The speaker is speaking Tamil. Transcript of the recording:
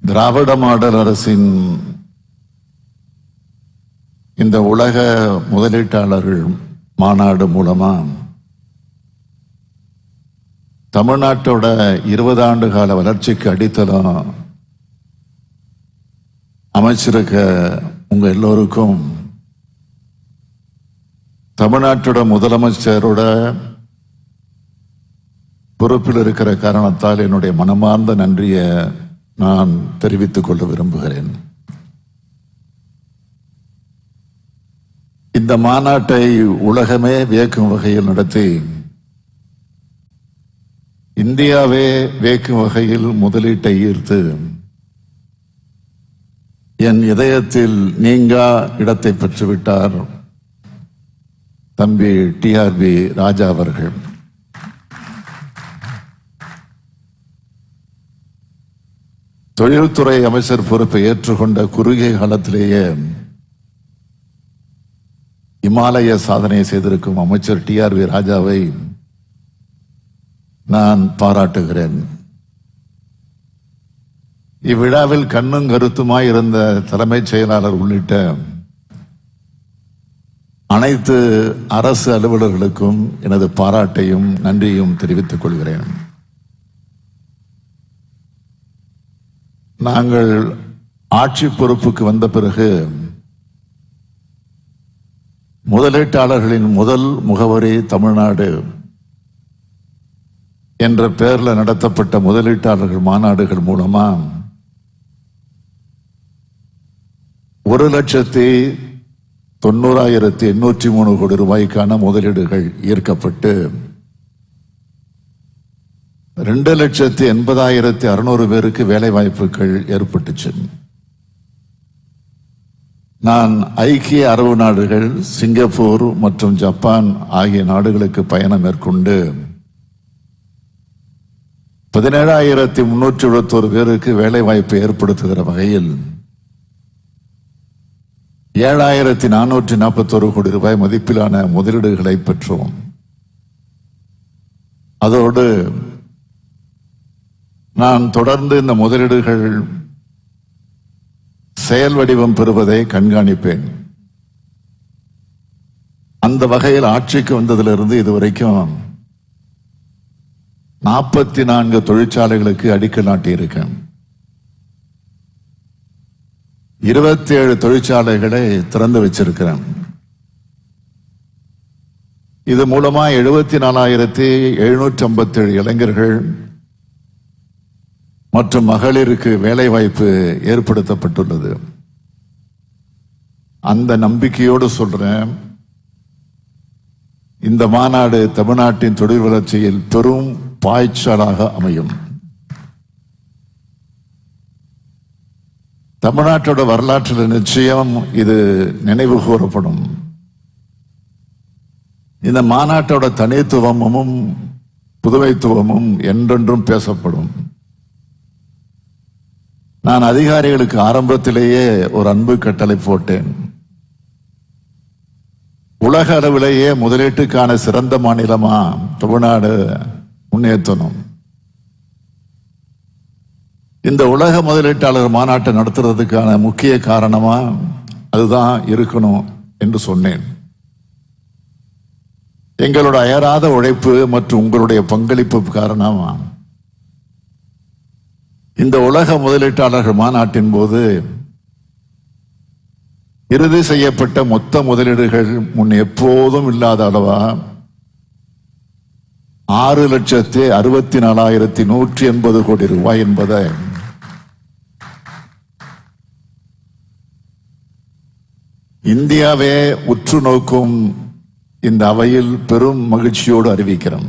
திராவிட மாடல் அரசின் இந்த உலக முதலீட்டாளர்கள் மாநாடு மூலமா தமிழ்நாட்டோட 20 ஆண்டு கால வளர்ச்சிக்கு அடித்தளம் அமைச்சிருக்க உங்க எல்லோருக்கும் தமிழ்நாட்டோட முதலமைச்சரோட பொறுப்பில் இருக்கிற காரணத்தால் என்னுடைய மனமார்ந்த நன்றியை நான் தெரிவித்துக் கொள்ள விரும்புகிறேன். இந்த மாநாட்டை உலகமே வியக்கும் வகையில் நடத்தி இந்தியாவே வியக்கும் வகையில் முதலீட்டை ஈர்த்து என் இதயத்தில் நீங்கா இடத்தை பெற்றுவிட்டார் தம்பி டிஆர்பி ராஜா அவர்கள். தொழில்துறை அமைச்சர் பொறுப்பை ஏற்றுக்கொண்ட குறுகிய காலத்திலேயே இமாலய சாதனை செய்திருக்கும் அமைச்சர் டிஆர்பி ராஜாவை நான் பாராட்டுகிறேன். இவ்விழாவில் கண்ணும் கருத்துமாய் இருந்த தலைமைச் செயலாளர் உள்ளிட்ட அனைத்து அரசு அலுவலர்களுக்கும் எனது பாராட்டையும் நன்றியும் தெரிவித்துக் கொள்கிறேன். நாங்கள் ஆட்சி பொறுப்புக்கு வந்த பிறகு முதலீட்டாளர்களின் முதல் முகவரி தமிழ்நாடு என்ற பெயரில் நடத்தப்பட்ட முதலீட்டாளர்கள் மாநாடுகள் மூலமா 1,90,803 கோடி ரூபாய்க்கான முதலீடுகள் ஈர்க்கப்பட்டு 2,80,600 பேருக்கு வேலை வாய்ப்புகள் ஏற்பட்டுச்சு. நான் ஐக்கிய அரபு நாடுகள், சிங்கப்பூர் மற்றும் ஜப்பான் ஆகிய நாடுகளுக்கு பயணம் மேற்கொண்டு 17,371 பேருக்கு வேலை வாய்ப்பை ஏற்படுத்துகிற வகையில் 7,441 கோடி ரூபாய் மதிப்பிலான முதலீடுகளை பெற்றோம். அதோடு நான் தொடர்ந்து இந்த முதலீடுகள் செயல் வடிவம் பெறுவதை கண்காணிப்பேன். அந்த வகையில் ஆட்சிக்கு வந்ததிலிருந்து இதுவரைக்கும் 44 தொழிற்சாலைகளுக்கு அடிக்கல் நாட்டியிருக்கேன். 27 தொழிற்சாலைகளை திறந்து வச்சிருக்கிறேன். இது மூலமா 74,757 இளைஞர்கள் மற்றும் மகளிருக்கு வேலை வாய்ப்பு ஏற்படுத்தப்பட்டுள்ளது. அந்த நம்பிக்கையோடு சொல்றேன், இந்த மாநாடு தமிழ்நாட்டின் தொழில் வளர்ச்சியில் பெரும் பாய்ச்சலாக அமையும். தமிழ்நாட்டோட வரலாற்றில் நிச்சயம் இது நினைவு கூறப்படும். இந்த மாநாட்டோட தனித்துவமும் புதுமைத்துவமும் என்றென்றும் பேசப்படும். நான் அதிகாரிகளுக்கு ஆரம்பத்திலேயே ஒரு அன்பு கட்டளை போட்டேன். உலக அளவிலேயே முதலீட்டுக்கான சிறந்த மாநிலமா தமிழ்நாடு முன்னேற்றணும். இந்த உலக முதலீட்டாளர் மாநாட்டை நடத்துறதுக்கான முக்கிய காரணமா அதுதான் இருக்கணும் என்று சொன்னேன். எங்களோட அயராத உழைப்பு மற்றும் உங்களுடைய பங்களிப்பு காரணமா இந்த உலக முதலீட்டாளர்கள் மாநாட்டின் போது இறுதி செய்யப்பட்ட மொத்த முதலீடுகள் முன் எப்போதும் இல்லாத அளவா 6,64,180 கோடி ரூபாய் என்பதை இந்தியாவே உற்று நோக்கும் இந்த அவையில் பெரும் மகிழ்ச்சியோடு அறிவிக்கிறோம்.